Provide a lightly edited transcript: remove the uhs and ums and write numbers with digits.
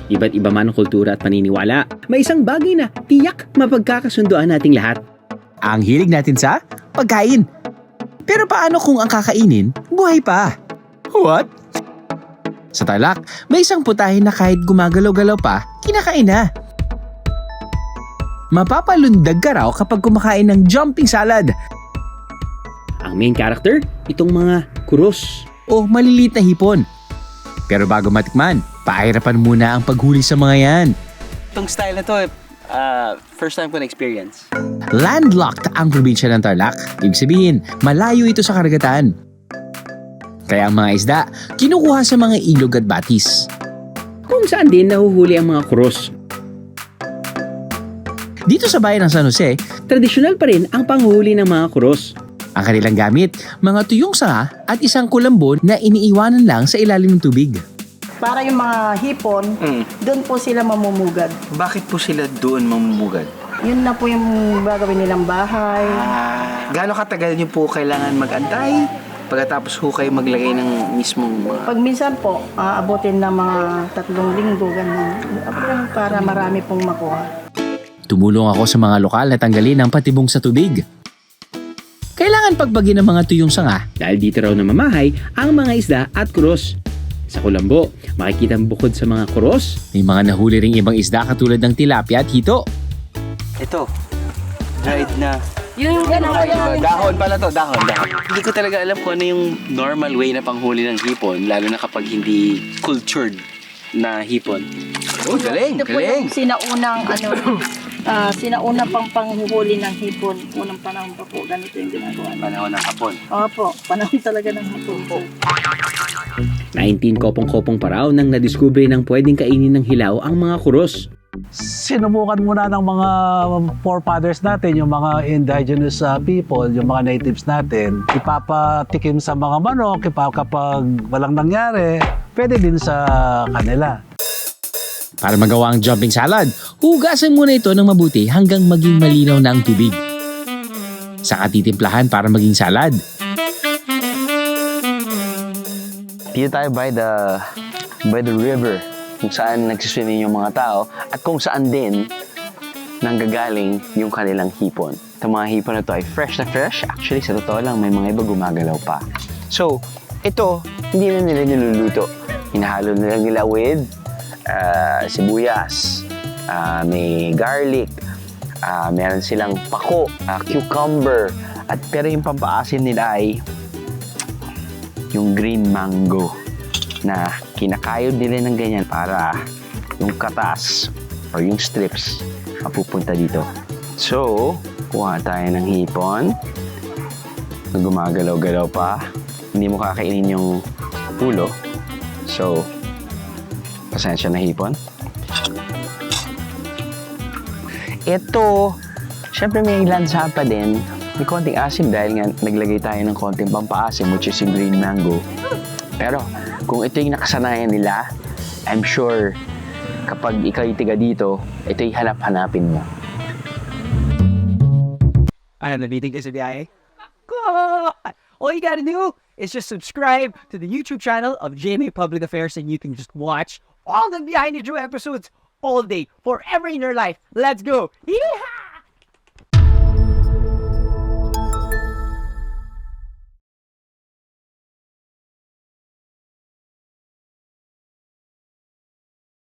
Iba't iba man ang kultura at paniniwala, may isang bagay na tiyak mapagkakasunduan nating lahat. Ang hilig natin sa pagkain. Pero paano kung ang kakainin, buhay pa? What? Sa Tarlac, may isang putahe na kahit gumagalaw-galaw pa, kinakain na. Mapapalundag ka raw kapag kumakain ng jumping salad Ang main character, itong mga kuros. o maliliit na hipon. Pero bago matikman, pahirapan muna ang paghuli sa mga yan. Itong style na to, first time ko na-experience. Landlocked ang probinsya ng Tarlac. Ibig sabihin, malayo ito sa karagatan. Kaya ang mga isda, kinukuha sa mga ilog at batis. Kung saan din nahuhuli ang mga kuros. Dito sa bayan ng San Jose, Tradisyonal pa rin ang panghuli ng mga kuros. ang kanilang gamit, mga tuyong sanga at isang kulambo na iniiwanan lang sa ilalim ng tubig. Para yung mga hipon, doon po sila mamumugad. Bakit po sila doon mamumugad? Yun na po yung gagawin nilang bahay. Gaano katagal niyo po kailangan mag-antay? Pagkatapos ho kayo maglagay ng mismong mga... Pag minsan po, aabutin na mga 3 linggo, ganun. Para marami pong makuha. Tumulong ako sa mga lokal na tanggalin ang patibong sa tubig. Kailangan pagbagin ng mga tuyong sanga. Dahil dito raw namamahay ang mga isda at kuros. Sa Kulambo, makikita ang bukod sa mga kuros. May mga nahuli ring ibang isda katulad ng tilapia at hito. Ito, dried na... Yung gano'n. Dahon pala to, dahon. Hindi ko talaga alam kung ano yung normal way na panghuli ng hipon, lalo na kapag hindi cultured na hipon. Oh, galing, Ito po yung sinaunang, sinauna pang panghuhuli ng hipon. Unang panahon pa po, ganito yung ginagawa. Panahon ng hapon. Opo, panahon talaga ng hapon po. 19 kopong-kopong pa raw nang nadiskubre ng pwedeng kainin ng hilaw ang mga kuros. Sinubukan muna ng mga forefathers natin, yung mga indigenous people, yung mga natives natin, ipapatikim sa mga manok, kapag walang nangyari, pwede din sa kanila. Para magawa ang jumping salad, hugasan muna ito ng mabuti hanggang maging malinaw na ang tubig. Saka titimplahan para maging salad. Dito tayo by the river, kung saan nagsiswimming yung mga tao at kung saan din nanggagaling yung kanilang hipon. Itong mga hipon na to ay fresh na fresh. Actually, sa totoo lang, may mga iba gumagalaw pa. So, ito, hindi na nila niluluto. Hinahalo nila nila with sibuyas, may garlic, meron silang pako, cucumber, at pero yung pampaasim nila ay yung green mango na kinakayod nila ng ganyan para yung katas or yung strips mapupunta dito. So, kuha tayo ng hipon na gumagalaw-galaw pa. Hindi mo kakainin yung ulo. So, pasensya na hipon. Ito, syempre may lansa pa din. May konting asim dahil nga naglagay tayo ng konting pampaasim which is yung green mango. Pero kung ito yung nakasanayan nila, I'm sure kapag ikaw yung tiga dito, ito yung hanap-hanapin mo. I am the meeting is a BIA. All you gotta do is just subscribe to the YouTube channel of GMA Public Affairs and you can just watch all the Behind the Drew episodes all day, forever in your life. Let's go! Yeehaw!